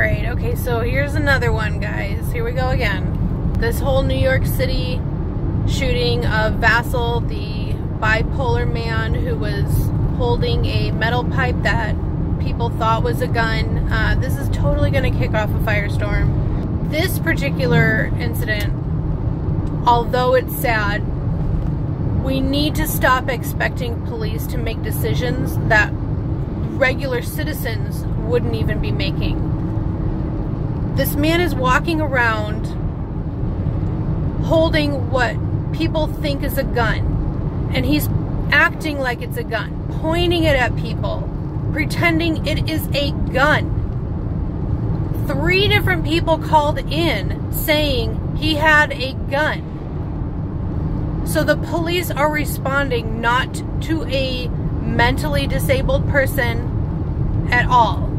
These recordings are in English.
Alright, okay, so here's another one, guys. Here we go again. This whole New York City shooting of Vassal, the bipolar man who was holding a metal pipe that people thought was a gun. This is totally going to kick off a firestorm. This particular incident, although it's sad, we need to stop expecting police to make decisions that regular citizens wouldn't even be making. This man is walking around holding what people think is a gun, and he's acting like it's a gun, pointing it at people, pretending it is a gun. 3 different people called in saying he had a gun. So the police are responding not to a mentally disabled person at all.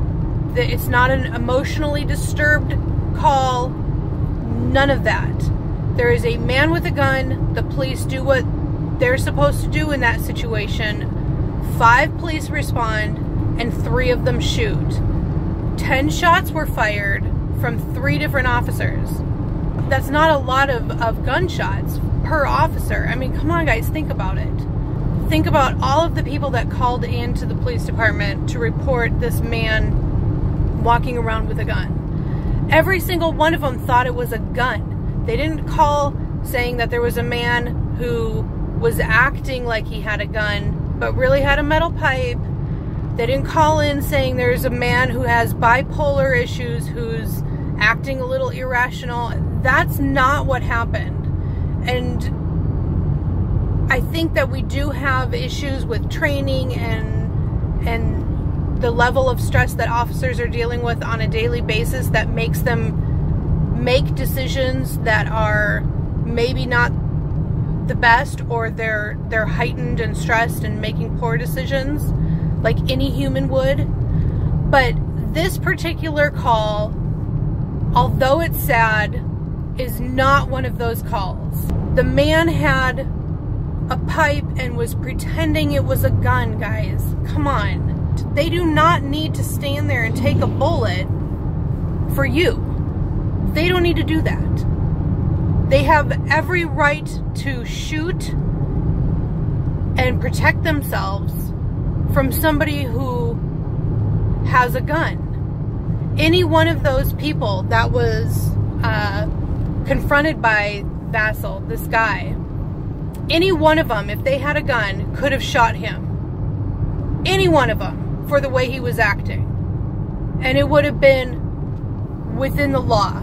It's not an emotionally disturbed call. None of that. There is a man with a gun. The police do what they're supposed to do in that situation. 5 police respond, and 3 of them shoot. 10 shots were fired from 3 different officers. That's not a lot of gunshots per officer. I mean, come on, guys, think about it. Think about all of the people that called into the police department to report this man walking around with a gun. Every single one of them thought it was a gun. They didn't call saying that there was a man who was acting like he had a gun, but really had a metal pipe. They didn't call in saying there's a man who has bipolar issues, who's acting a little irrational. That's not what happened. And I think that we do have issues with training and the level of stress that officers are dealing with on a daily basis that makes them make decisions that are maybe not the best, or they're heightened and stressed and making poor decisions like any human would. But this particular call, although it's sad, is not one of those calls. The man had a pipe and was pretending it was a gun, guys. Come on. They do not need to stand there and take a bullet for you. They don't need to do that. They have every right to shoot and protect themselves from somebody who has a gun. Any one of those people that was confronted by Vassal, this guy, any one of them, if they had a gun, could have shot him. Any one of them, for the way he was acting. And it would have been within the law,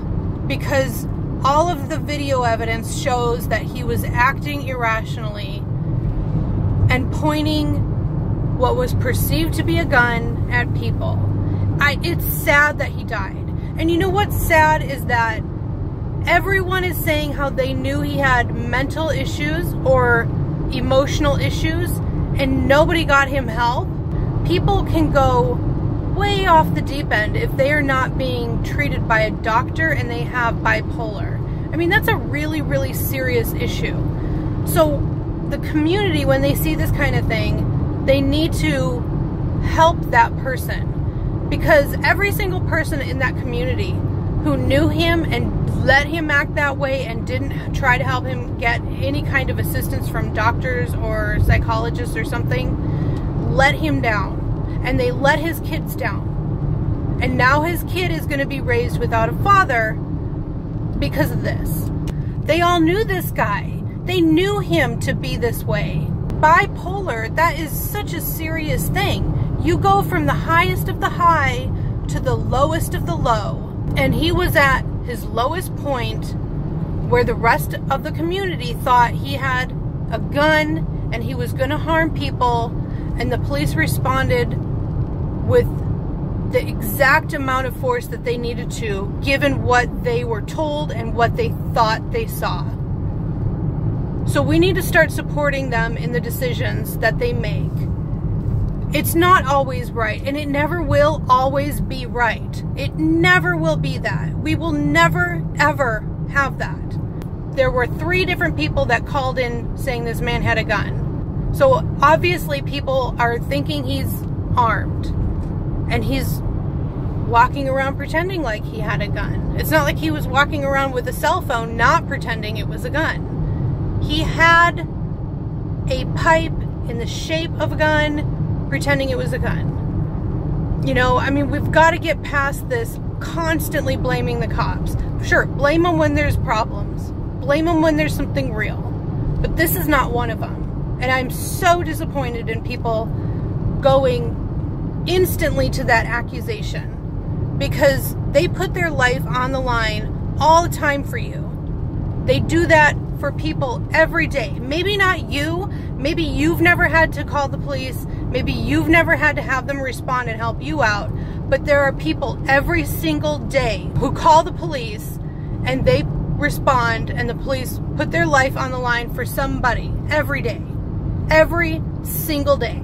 because all of the video evidence shows that he was acting irrationally and pointing what was perceived to be a gun at people. It's sad that he died. And you know what's sad is that everyone is saying how they knew he had mental issues or emotional issues, and nobody got him help. People can go way off the deep end if they are not being treated by a doctor and they have bipolar. I mean, that's a really, really serious issue. So the community, when they see this kind of thing, they need to help that person, because every single person in that community who knew him and let him act that way and didn't try to help him get any kind of assistance from doctors or psychologists or something, let him down. And they let his kids down. And now his kid is going to be raised without a father because of this. They all knew this guy. They knew him to be this way. Bipolar, that is such a serious thing. You go from the highest of the high to the lowest of the low. And he was at his lowest point, where the rest of the community thought he had a gun and he was going to harm people, and the police responded with the exact amount of force that they needed to, given what they were told and what they thought they saw. So we need to start supporting them in the decisions that they make. It's not always right, and it never will always be right. It never will be that. We will never, ever have that. There were 3 different people that called in saying this man had a gun. So obviously people are thinking he's armed, and he's walking around pretending like he had a gun. It's not like he was walking around with a cell phone not pretending it was a gun. He had a pipe in the shape of a gun, pretending it was a gun. You know, I mean, we've got to get past this constantly blaming the cops. Sure, blame them when there's problems. Blame them when there's something real. But this is not one of them. And I'm so disappointed in people going instantly to that accusation, because they put their life on the line all the time for you. They do that for people every day. Maybe not you. Maybe you've never had to call the police. Maybe you've never had to have them respond and help you out. But there are people every single day who call the police and they respond, and the police put their life on the line for somebody every day. Every single day.